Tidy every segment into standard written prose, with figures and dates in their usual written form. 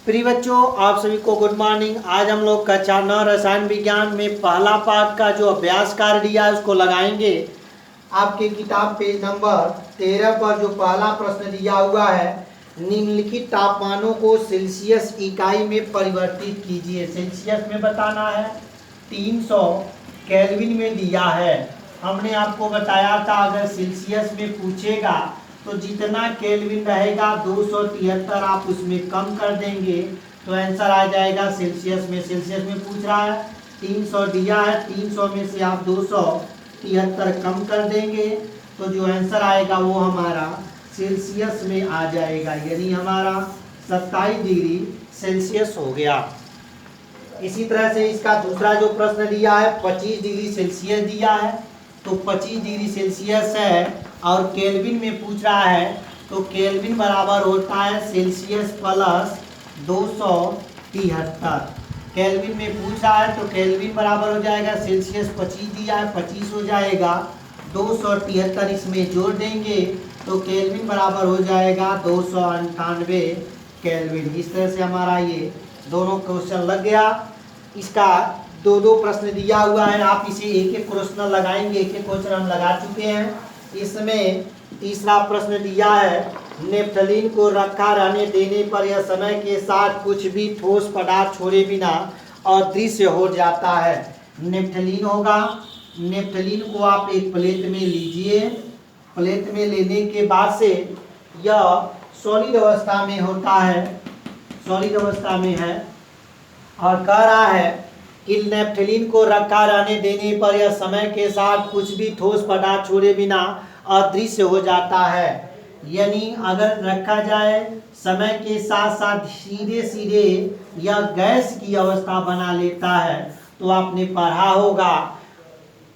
प्रिय बच्चों, आप सभी को गुड मॉर्निंग। आज हम लोग कक्षा 9 रसायन विज्ञान में पहला पाठ का जो अभ्यास कार्य दिया है उसको लगाएंगे। आपके किताब पेज नंबर 13 पर जो पहला प्रश्न दिया हुआ है, निम्नलिखित तापमानों को सेल्सियस इकाई में परिवर्तित कीजिए। सेल्सियस में बताना है, 300 केल्विन में दिया है। हमने आपको बताया था अगर सेल्सियस में पूछेगा तो जितना केल्विन रहेगा 273 आप उसमें कम कर देंगे तो आंसर आ जाएगा सेल्सियस में। सेल्सियस में पूछ रहा है, 300 दिया है, 300 में से आप 273 कम कर देंगे तो जो आंसर आएगा वो हमारा सेल्सियस में आ जाएगा, यानी हमारा 27 डिग्री सेल्सियस हो गया। इसी तरह से इसका दूसरा जो प्रश्न दिया है 25 डिग्री सेल्सियस दिया है, तो 25 डिग्री सेल्सियस है और केल्विन में पूछ रहा है तो केल्विन बराबर होता है सेल्सियस प्लस 273। केल्विन में पूछ रहा है तो केल्विन बराबर हो जाएगा सेल्सियस 25 दिया है, 25 हो जाएगा 273 इसमें जोड़ देंगे तो केल्विन बराबर हो जाएगा 298 केल्विन। इस तरह से हमारा ये दोनों क्वेश्चन लग गया। इसका दो प्रश्न दिया हुआ है, आप इसे एक एक क्वेश्चन लगाएंगे। एक एक क्वेश्चन हम लगा चुके हैं। इसमें तीसरा प्रश्न दिया है, नेफ्थलीन को रखा रहने देने पर यह समय के साथ कुछ भी ठोस पदार्थ छोड़े बिना अदृश्य हो जाता है। नेफ्थलीन होगा, नेफ्थलीन को आप एक प्लेट में लीजिए। प्लेट में लेने के बाद से यह सॉलिड अवस्था में होता है, सॉलिड अवस्था में है और कह रहा है कि नेफ्थलीन को रखा रहने देने पर यह समय के साथ कुछ भी ठोस पदार्थ छोड़े बिना अदृश्य हो जाता है। यानी अगर रखा जाए समय के साथ साथ सीधे सीधे यह गैस की अवस्था बना लेता है। तो आपने पढ़ा होगा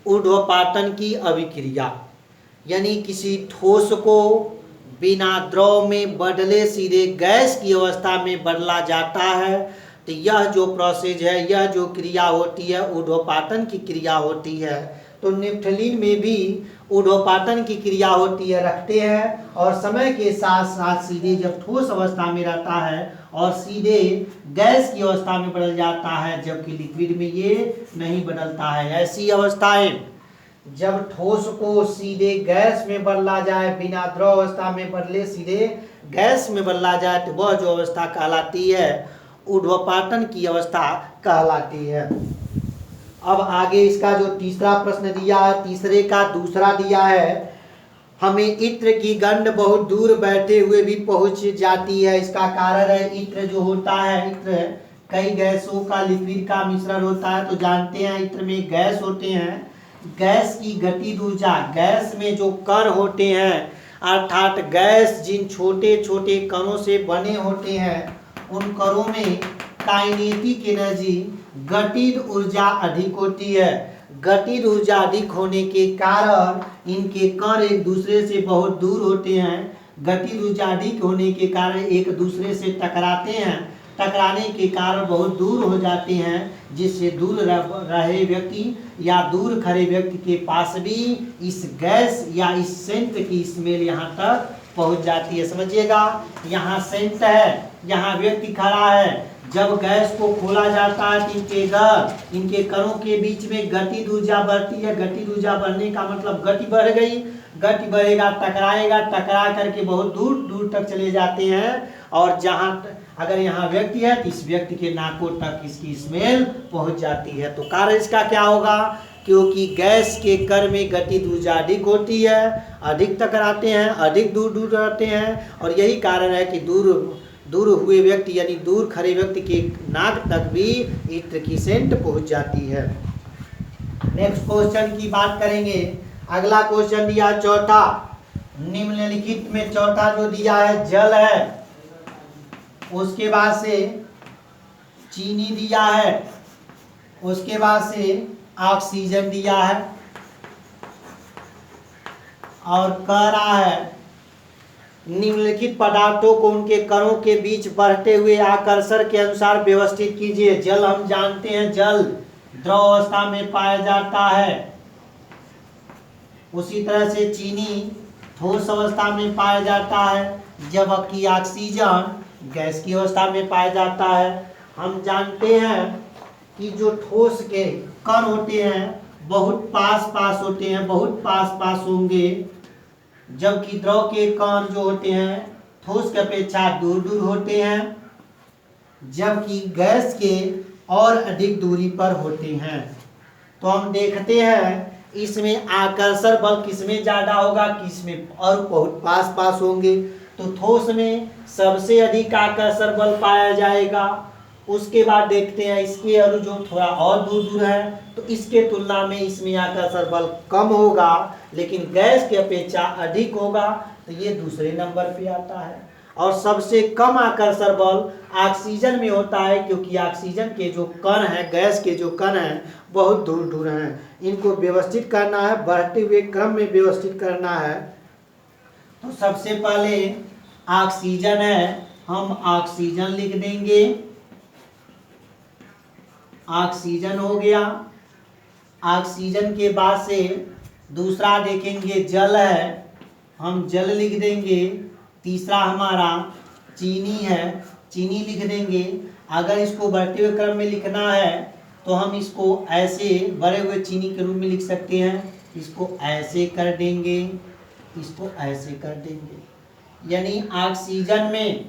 ऊर्ध्वपातन की अभिक्रिया, यानी किसी ठोस को बिना द्रव में बदले सीधे गैस की अवस्था में बदला जाता है। तो यह जो प्रोसेस है, यह जो क्रिया होती है ऊर्ध्वपातन की क्रिया होती है। तो नेफ्थलीन में भी ऊर्ध्वपातन की क्रिया होती है, रखते हैं और समय के साथ साथ सीधे जब ठोस अवस्था में रहता है और सीधे गैस की अवस्था में बदल जाता है, जबकि लिक्विड में ये नहीं बदलता है। ऐसी अवस्थाएं जब ठोस को सीधे गैस में बदला जाए, बिना द्रव अवस्था में बदले सीधे गैस में बदला जाए, तो वह जो अवस्था कहलाती है ऊर्ध्वपातन की अवस्था कहलाती है। अब आगे इसका जो तीसरा प्रश्न दिया है, तीसरे का दूसरा दिया है, हमें इत्र की गंध बहुत दूर बैठे हुए भी पहुंच जाती है। इसका कारण है इत्र जो होता है, इत्र कई गैसों का लिक्विड का मिश्रण होता है। तो जानते हैं इत्र में गैस होते हैं। गैस की गतिज ऊर्जा, गैस में जो कण होते हैं अर्थात गैस जिन छोटे छोटे कणों से बने होते हैं उन कणों में काइनेटिक एनर्जी, गतिज ऊर्जा अधिक होती है। गतिज ऊर्जा अधिक होने के कारण इनके कण एक दूसरे से बहुत दूर होते हैं। गतिज ऊर्जा अधिक होने के कारण एक दूसरे से टकराते हैं, टकराने के कारण बहुत दूर हो जाते हैं, जिससे दूर रहे व्यक्ति या दूर खड़े व्यक्ति के पास भी इस गैस या इस सेंट की स्मेल यहाँ तक पहुँच जाती है। समझिएगा, यहाँ सेंट है, यहाँ व्यक्ति खड़ा है। जब गैस को खोला जाता है तो इनके कणों के बीच में गतिज ऊर्जा बढ़ती है। गतिज ऊर्जा बढ़ने का मतलब गति बढ़ गई, गति बढ़ेगा, टकराएगा, टकरा करके बहुत दूर दूर तक चले जाते हैं। और जहाँ अगर यहाँ व्यक्ति है तो इस व्यक्ति के नाकों तक इसकी स्मेल पहुँच जाती है। तो कारण इसका क्या होगा? क्योंकि गैस के कण में गतिज ऊर्जा अधिक होती है, अधिक टकराते हैं, अधिक दूर दूर रहते हैं और यही कारण है कि दूर हुए व्यक्ति यानी दूर खड़े व्यक्ति के नाक तक भी इत्र की सेंट पहुंच जाती है। नेक्स्ट क्वेश्चन की बात करेंगे। अगला क्वेश्चन दिया चौथा, निम्नलिखित में चौथा जो दिया है जल है, उसके बाद से चीनी दिया है, उसके बाद से ऑक्सीजन दिया है और कह रहा है निम्नलिखित पदार्थों को उनके कणों के बीच बढ़ते हुए आकर्षण के अनुसार व्यवस्थित कीजिए। जल हम जानते हैं जल द्रव अवस्था में पाया जाता है, उसी तरह से चीनी ठोस अवस्था में पाया जाता है, जबकि ऑक्सीजन गैस की अवस्था में पाया जाता है। हम जानते हैं कि जो ठोस के कण होते हैं बहुत पास पास होते हैं, बहुत पास पास होंगे, जबकि द्रव के कण जो होते हैं ठोस की अपेक्षा दूर दूर होते हैं, जबकि गैस के और अधिक दूरी पर होते हैं। तो हम देखते हैं इसमें आकर्षण बल किसमें ज़्यादा होगा, किसमें, और बहुत पास पास होंगे। तो ठोस में सबसे अधिक आकर्षण बल पाया जाएगा। उसके बाद देखते हैं इसके और जो थोड़ा और दूर दूर है तो इसके तुलना में इसमें आकर्षण बल कम होगा, लेकिन गैस की अपेक्षा अधिक होगा, तो ये दूसरे नंबर पे आता है। और सबसे कम आकर्षण बल ऑक्सीजन में होता है, क्योंकि ऑक्सीजन के जो कण हैं, गैस के जो कण हैं बहुत दूर दूर हैं। इनको व्यवस्थित करना है, बढ़ते हुए क्रम में व्यवस्थित करना है। तो सबसे पहले ऑक्सीजन है, हम ऑक्सीजन लिख देंगे, ऑक्सीजन हो गया। ऑक्सीजन के बाद से दूसरा देखेंगे जल है, हम जल लिख देंगे। तीसरा हमारा चीनी है, चीनी लिख देंगे। अगर इसको बढ़ते हुए क्रम में लिखना है तो हम इसको ऐसे बढ़े हुए चीनी के रूप में लिख सकते हैं, इसको ऐसे कर देंगे, इसको ऐसे कर देंगे। यानी ऑक्सीजन में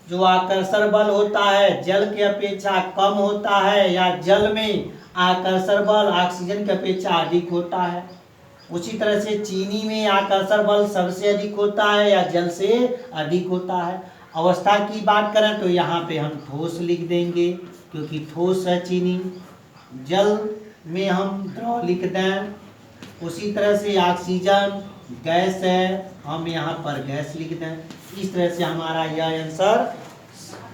जो आकर्षण बल होता है जल के अपेक्षा कम होता है, या जल में आकर्षण बल ऑक्सीजन की अपेक्षा अधिक होता है। उसी तरह से चीनी में आकर्षण बल सबसे अधिक होता है या जल से अधिक होता है। अवस्था की बात करें तो यहाँ पे हम ठोस लिख देंगे, क्योंकि ठोस है चीनी। जल में हम द्रव लिख दें। उसी तरह से ऑक्सीजन गैस है, हम यहाँ पर गैस लिख दें। इस तरह से हमारा यह आंसर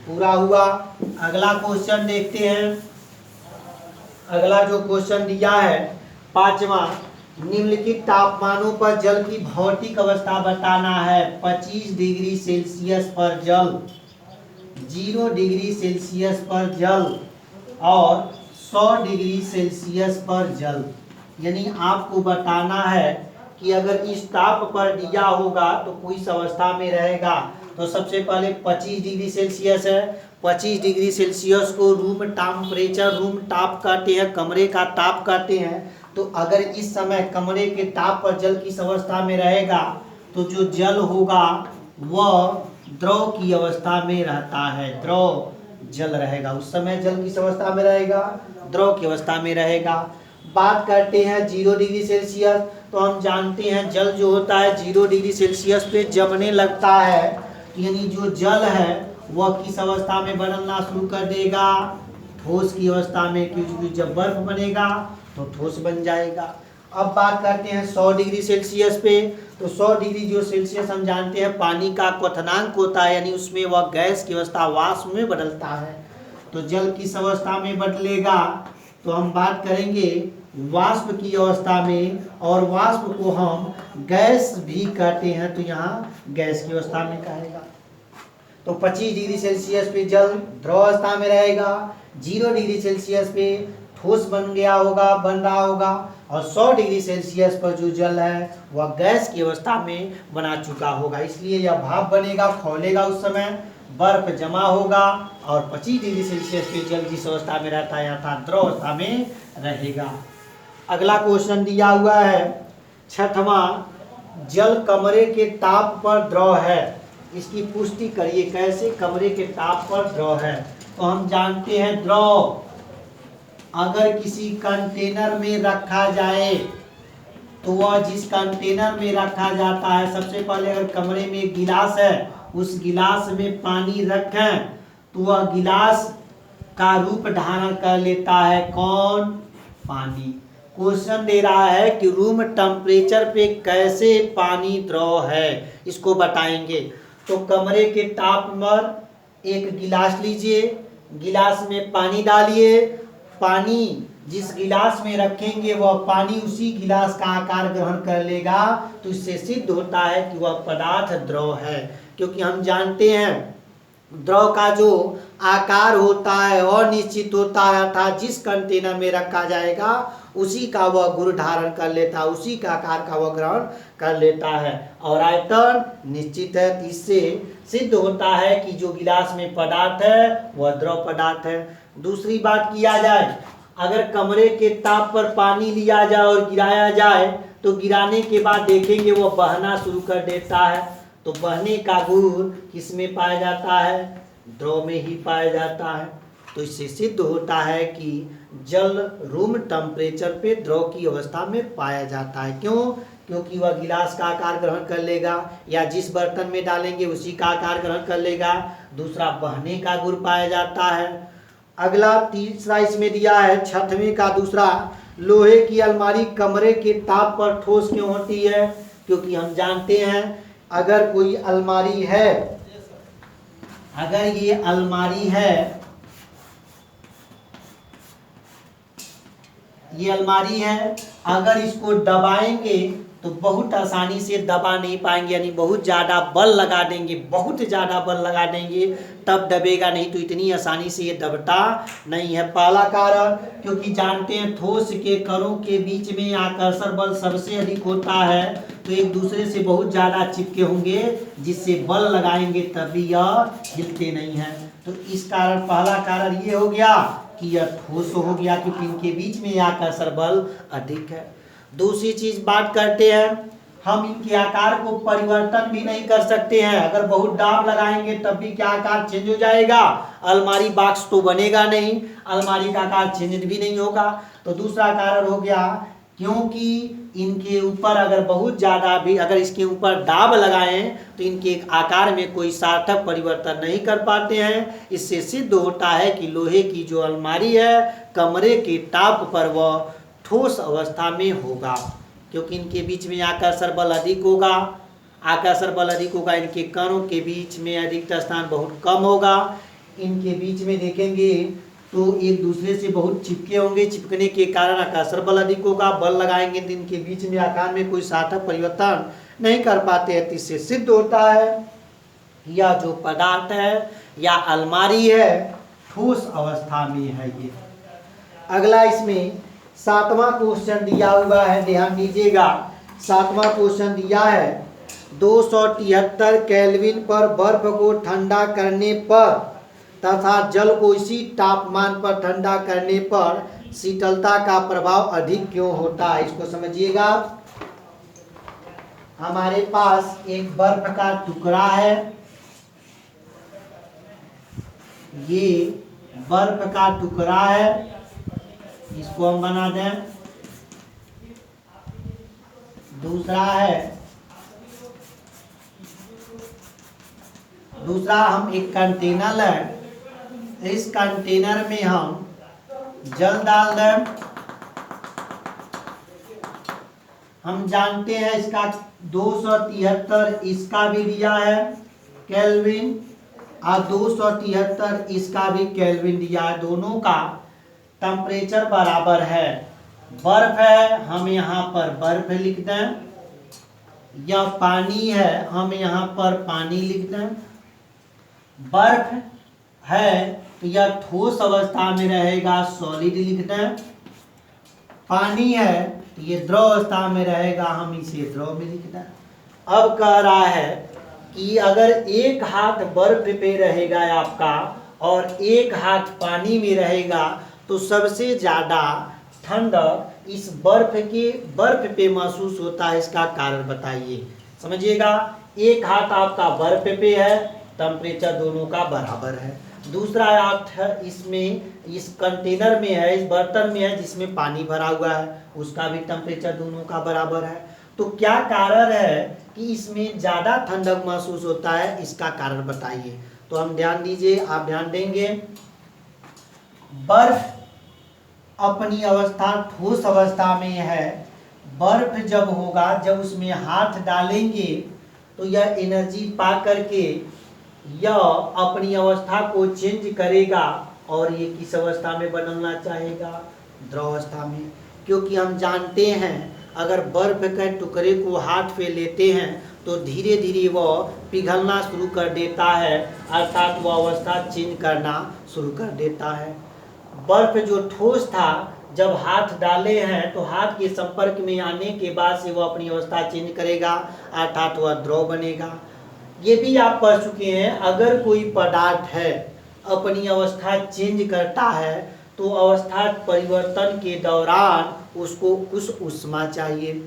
पूरा हुआ। अगला क्वेश्चन देखते हैं। अगला जो क्वेश्चन दिया है 5वां, निम्नलिखित तापमानों पर जल की भौतिक अवस्था बताना है। 25 डिग्री सेल्सियस पर जल, 0 डिग्री सेल्सियस पर जल और 100 डिग्री सेल्सियस पर जल। यानी आपको बताना है कि अगर इस ताप पर दिया होगा तो किस अवस्था में रहेगा। तो सबसे पहले 25 डिग्री सेल्सियस है। 25 डिग्री सेल्सियस को रूम टेम्परेचर, रूम ताप कहते हैं, कमरे का ताप कहते हैं। तो अगर इस समय कमरे के ताप पर जल किस अवस्था में रहेगा, तो जो जल होगा वह द्रव की अवस्था में रहता है, द्रव जल रहेगा। उस समय जल किस अवस्था में रहेगा, द्रव की अवस्था में रहेगा। बात करते हैं 0 डिग्री सेल्सियस, तो हम जानते हैं जल जो होता है 0 डिग्री सेल्सियस पे जमने लगता है। यानी जो जल है वह किस अवस्था में बनना शुरू कर देगा, ठोस की अवस्था में, क्योंकि जब बर्फ बनेगा तो ठोस बन जाएगा। अब बात करते हैं 100 डिग्री सेल्सियस पे, तो 100 डिग्री जो सेल्सियस हम जानते हैं पानी का क्वथनांक होता है, यानी उसमें वह गैस की अवस्था वाष्प में बदलता है। तो जल किस अवस्था में बदलेगा, तो हम बात करेंगे वाष्प की अवस्था में, और वाष्प को हम गैस भी कहते हैं, तो यहाँ गैस की अवस्था में कहेगा। तो 25 डिग्री सेल्सियस पे जल द्रव अवस्था में रहेगा, 0 डिग्री सेल्सियस पे ठोस बन गया होगा, बन रहा होगा, और 100 डिग्री सेल्सियस पर जो जल है वह गैस की अवस्था में बना चुका होगा। इसलिए यह भाप बनेगा, खौलेगा, उस समय बर्फ जमा होगा, और 25 डिग्री सेल्सियस पे जल जिस अवस्था में रहता है अर्थात द्रव अवस्था में रहेगा। अगला क्वेश्चन दिया हुआ है 6वां, जल कमरे के ताप पर द्रव है, इसकी पुष्टि करिए। कैसे कमरे के ताप पर द्रव है, तो हम जानते हैं द्रव अगर किसी कंटेनर में रखा जाए तो वह जिस कंटेनर में रखा जाता है, सबसे पहले अगर कमरे में एक गिलास है, उस गिलास में पानी रखें तो वह गिलास का रूप धारण कर लेता है, कौन, पानी। क्वेश्चन दे रहा है कि रूम टेम्परेचर पे कैसे पानी द्रव है, इसको बताएंगे। तो कमरे के ताप पर एक गिलास लीजिए, गिलास में पानी डालिए, पानी जिस गिलास में रखेंगे वह पानी उसी गिलास का आकार ग्रहण कर लेगा। तो इससे सिद्ध होता है कि वह पदार्थ द्रव है, क्योंकि हम जानते हैं द्रव का जो आकार होता है अनिश्चित होता है, अर्थात जिस कंटेनर में रखा जाएगा उसी का वह गुण धारण कर लेता है, उसी का आकार का वह ग्रहण कर लेता है, और आयतन निश्चित है। इससे सिद्ध होता है कि जो गिलास में पदार्थ है वह द्रव पदार्थ है। दूसरी बात किया जाए, अगर कमरे के ताप पर पानी लिया जाए और गिराया जाए तो गिराने के बाद देखेंगे वह बहना शुरू कर देता है। तो बहने का गुण किसमें पाया जाता है? द्रव में ही पाया जाता है। तो इससे सिद्ध होता है कि जल रूम टेम्परेचर पे द्रव की अवस्था में पाया जाता है। क्यों? क्योंकि वह गिलास का आकार ग्रहण कर लेगा या जिस बर्तन में डालेंगे उसी का आकार ग्रहण कर लेगा। दूसरा, बहने का गुण पाया जाता है। अगला तीसरा इसमें दिया है, छठवें का दूसरा, लोहे की अलमारी कमरे के ताप पर ठोस क्यों होती है? क्योंकि हम जानते हैं अगर कोई अलमारी है, अगर ये अलमारी है, ये अलमारी है, अगर इसको दबाएंगे तो बहुत आसानी से दबा नहीं पाएंगे, यानी बहुत ज़्यादा बल लगा देंगे, बहुत ज़्यादा बल लगा देंगे तब दबेगा, नहीं तो इतनी आसानी से ये दबता नहीं है। पहला कारण, क्योंकि जानते हैं ठोस के कणों के बीच में आकर्षण बल सबसे अधिक होता है, तो एक दूसरे से बहुत ज़्यादा चिपके होंगे, जिससे बल लगाएंगे तब भी यह हिलते नहीं हैं। तो इस कारण पहला कारण ये हो गया कि यह ठोस हो गया, क्योंकि इनके बीच में आकर्षण बल अधिक है। दूसरी चीज बात करते हैं, हम इनके आकार को परिवर्तन भी नहीं कर सकते हैं। अगर बहुत दाब लगाएंगे तब भी क्या आकार चेंज हो जाएगा? अलमारी बॉक्स तो बनेगा नहीं, अलमारी का आकार चेंज भी नहीं होगा। तो दूसरा कारण हो गया क्योंकि इनके ऊपर अगर बहुत ज़्यादा भी अगर इसके ऊपर दाब लगाएं तो इनके आकार में कोई सार्थक परिवर्तन नहीं कर पाते हैं। इससे सिद्ध होता है कि लोहे की जो अलमारी है कमरे के ताप पर वह ठोस अवस्था में होगा, क्योंकि इनके बीच में आकर्षण बल अधिक होगा। आकर्षण बल अधिक होगा, इनके कणों के बीच में अधिकतर स्थान बहुत कम होगा। इनके बीच में देखेंगे तो एक दूसरे से बहुत चिपके होंगे, चिपकने के कारण आकर्षण बल अधिक होगा। बल लगाएंगे तो इनके बीच में आकार में कोई सार्थक परिवर्तन नहीं कर पाते हैं। इससे सिद्ध होता है यह जो पदार्थ है या अलमारी है ठोस अवस्था में है। ये अगला इसमें 7वां क्वेश्चन दिया हुआ है, ध्यान दीजिएगा। 7वां क्वेश्चन दिया है 273 केल्विन पर बर्फ को ठंडा करने पर तथा जल को इसी तापमान पर ठंडा करने पर शीतलता का प्रभाव अधिक क्यों होता है? इसको समझिएगा। हमारे पास एक बर्फ का टुकड़ा है, ये बर्फ का टुकड़ा है, इसको हम बना दें। दूसरा हम एक कंटेनर है, इस कंटेनर में हम जल डाल दें। हम जानते हैं इसका 273 इसका भी दिया है केल्विन और 273 इसका भी केल्विन दिया है। दोनों का टेम्परेचर बराबर है। बर्फ है, हम यहाँ पर बर्फ लिख दें। यह पानी है, हम यहाँ पर पानी लिख दें। बर्फ है तो यह ठोस अवस्था में रहेगा, सॉलिड लिख दें। पानी है तो ये द्रव अवस्था में रहेगा, हम इसे द्रव में लिख दें। अब कह रहा है कि अगर एक हाथ बर्फ पे रहेगा आपका और एक हाथ पानी में रहेगा तो सबसे ज़्यादा ठंडक इस बर्फ पे महसूस होता है। इसका कारण बताइए, समझिएगा। एक हाथ आपका बर्फ पे है, टेम्परेचर दोनों का बराबर है। दूसरा हाथ इसमें इस कंटेनर में है, इस बर्तन में है जिसमें पानी भरा हुआ है, उसका भी टेम्परेचर दोनों का बराबर है। तो क्या कारण है कि इसमें ज़्यादा ठंडक महसूस होता है? इसका कारण बताइए। तो हम ध्यान दीजिए, आप ध्यान देंगे। बर्फ अपनी अवस्था ठोस अवस्था में है। बर्फ जब होगा, जब उसमें हाथ डालेंगे तो यह एनर्जी पा करके यह अपनी अवस्था को चेंज करेगा और ये किस अवस्था में बदलना चाहेगा? द्रव अवस्था में। क्योंकि हम जानते हैं अगर बर्फ के टुकड़े को हाथ पे लेते हैं तो धीरे धीरे वह पिघलना शुरू कर देता है, अर्थात वह अवस्था चेंज करना शुरू कर देता है। बर्फ जो ठोस था, जब हाथ डाले हैं तो हाथ के संपर्क में आने के बाद से वह अपनी अवस्था चेंज करेगा, अर्थात वह द्रव बनेगा। ये भी आप पढ़ चुके हैं, अगर कोई पदार्थ है अपनी अवस्था चेंज करता है तो अवस्था परिवर्तन के दौरान उसको कुछ ऊष्मा चाहिए,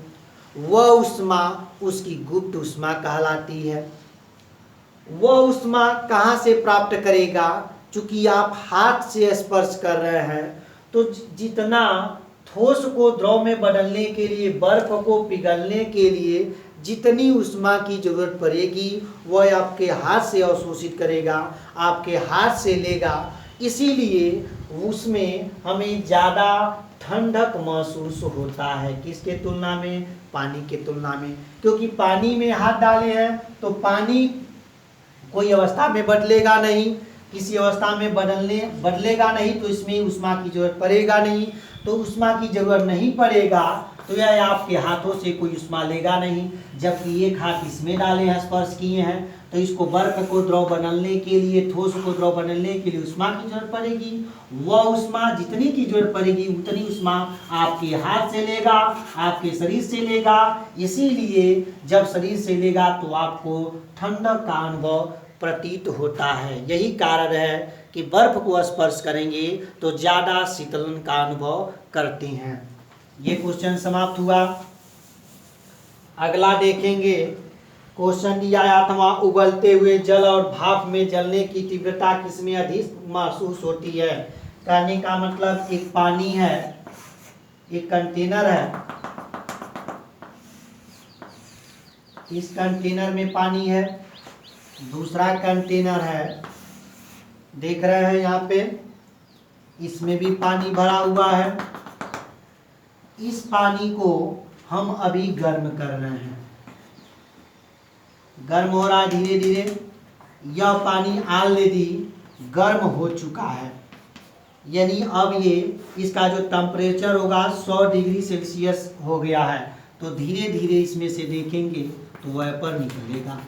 वह ऊष्मा उसकी गुप्त ऊष्मा कहलाती है। वह ऊष्मा कहाँ से प्राप्त करेगा? चूंकि आप हाथ से स्पर्श कर रहे हैं तो जितना ठोस को द्रव में बदलने के लिए, बर्फ को पिघलने के लिए जितनी ऊष्मा की जरूरत पड़ेगी वह आपके हाथ से अवशोषित करेगा, आपके हाथ से लेगा। इसीलिए उसमें हमें ज़्यादा ठंडक महसूस होता है, किसके तुलना में? पानी के तुलना में। क्योंकि पानी में हाथ डाले हैं तो पानी कोई अवस्था में बदलेगा नहीं, किसी अवस्था में बदलेगा नहीं, तो इसमें ऊष्मा की जरूरत पड़ेगा नहीं। तो ऊष्मा की जरूरत नहीं पड़ेगा तो यह आपके हाथों से कोई ऊष्मा लेगा नहीं। जबकि एक हाथ इसमें डाले हैं, स्पर्श किए हैं, तो इसको बर्फ को द्रव बनने के लिए, ठोस को द्रव बनने के लिए ऊष्मा की जरूरत पड़ेगी। वह ऊष्मा जितनी की जरूरत पड़ेगी उतनी ऊष्मा आपके हाथ से लेगा, आपके शरीर से लेगा। इसीलिए जब शरीर से लेगा तो आपको ठंडक का अनुभव प्रतीत होता है। यही कारण है कि बर्फ को स्पर्श करेंगे तो ज़्यादा शीतलन का अनुभव करते हैं। ये क्वेश्चन समाप्त हुआ। अगला देखेंगे, क्वेश्चन दिया आत्मा उबलते हुए जल और भाप में जलने की तीव्रता किसमें अधिक महसूस होती है? कहने का मतलब एक पानी है, एक कंटेनर है, इस कंटेनर में पानी है, दूसरा कंटेनर है, देख रहे हैं यहाँ पे, इसमें भी पानी भरा हुआ है। इस पानी को हम अभी गर्म कर रहे हैं, गर्म हो रहा है धीरे धीरे। यह पानी ऑलरेडी गर्म हो चुका है, यानी अब ये इसका जो टेम्परेचर होगा 100 डिग्री सेल्सियस हो गया है। तो धीरे धीरे इसमें से देखेंगे तो वेपर निकलेगा,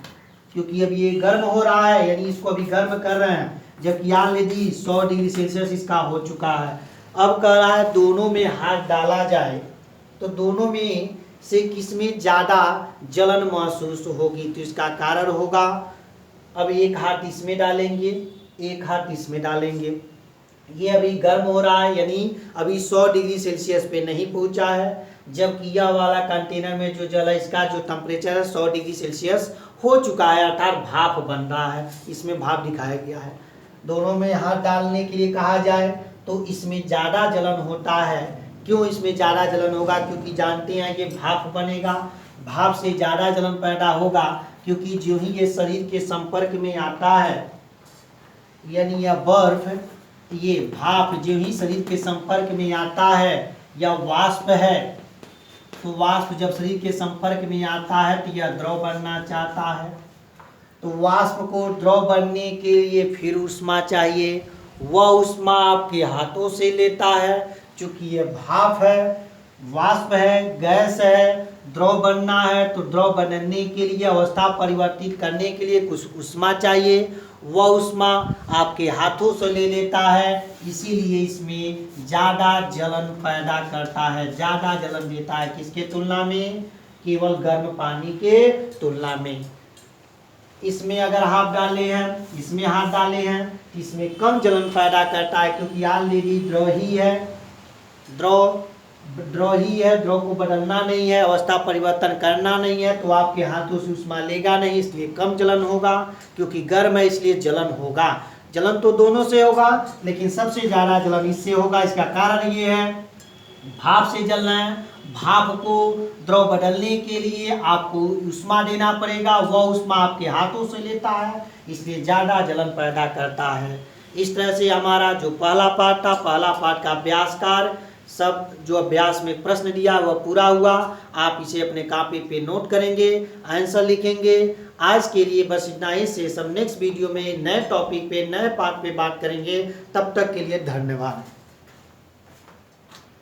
क्योंकि अब ये गर्म हो रहा है, यानी इसको अभी गर्म कर रहे हैं। जबकि ऑलरेडी 100 डिग्री सेल्सियस इसका हो चुका है। अब कह रहा है दोनों में हाथ डाला जाए तो दोनों में से किसमें ज़्यादा जलन महसूस होगी? तो इसका कारण होगा, अब एक हाथ इसमें डालेंगे, एक हाथ इसमें डालेंगे। ये अभी गर्म हो रहा है, यानी अभी 100 डिग्री सेल्सियस पे नहीं पहुंचा है। जबकि यह वाला कंटेनर में जो जल है इसका जो टेम्परेचर है 100 डिग्री सेल्सियस हो चुका है, अर्थात भाप बन रहा है। इसमें भाप दिखाया गया है। दोनों में हाथ डालने के लिए कहा जाए तो इसमें ज़्यादा जलन होता है। क्यों इसमें ज़्यादा जलन होगा? क्योंकि जानते हैं ये भाप बनेगा, भाप से ज़्यादा जलन पैदा होगा। क्योंकि जो ही ये शरीर के संपर्क में आता है, यानी यह बर्फ, ये भाप जो ही शरीर के संपर्क में आता है, यह वाष्प है, तो वाष्प जब शरीर के संपर्क में आता है तो यह द्रव बनना चाहता है। तो वाष्प को द्रव बनने के लिए फिर ऊष्मा चाहिए, वह ऊष्मा आपके हाथों से लेता है। चूंकि ये भाप है, वाष्प है, गैस है, द्रव बनना है, तो द्रव बनने के लिए, अवस्था परिवर्तित करने के लिए कुछ ऊष्मा चाहिए। वह ऊष्मा आपके हाथों से ले लेता है, इसीलिए इसमें ज़्यादा जलन पैदा करता है, ज़्यादा जलन देता है। किसके तुलना में? केवल गर्म पानी के तुलना में। इसमें अगर हाथ डाले हैं, इसमें हाथ डाले हैं, इसमें कम जलन पैदा करता है, क्योंकि ऑलरेडी द्रव ही है, द्रव ही है, द्रव को बदलना नहीं है, अवस्था परिवर्तन करना नहीं है, तो आपके हाथों से ऊष्मा लेगा नहीं, इसलिए कम जलन होगा। क्योंकि गर्म है इसलिए जलन होगा। जलन तो दोनों से होगा, लेकिन सबसे ज़्यादा जलन इससे होगा। इसका कारण ये है, भाप से जलना है, भाप को द्रव बदलने के लिए आपको ऊष्मा देना पड़ेगा, वह ऊष्मा आपके हाथों से लेता है, इसलिए ज़्यादा जलन पैदा करता है। इस तरह से हमारा जो पहला पार्ट था, पहला पार्ट का अभ्यास कार्य, सब जो अभ्यास में प्रश्न दिया वह पूरा हुआ। आप इसे अपने कॉपी पे नोट करेंगे, आंसर लिखेंगे। आज के लिए बस इतना ही। से सब नेक्स्ट वीडियो में नए टॉपिक पे, नए पार्ट पे बात करेंगे। तब तक के लिए धन्यवाद।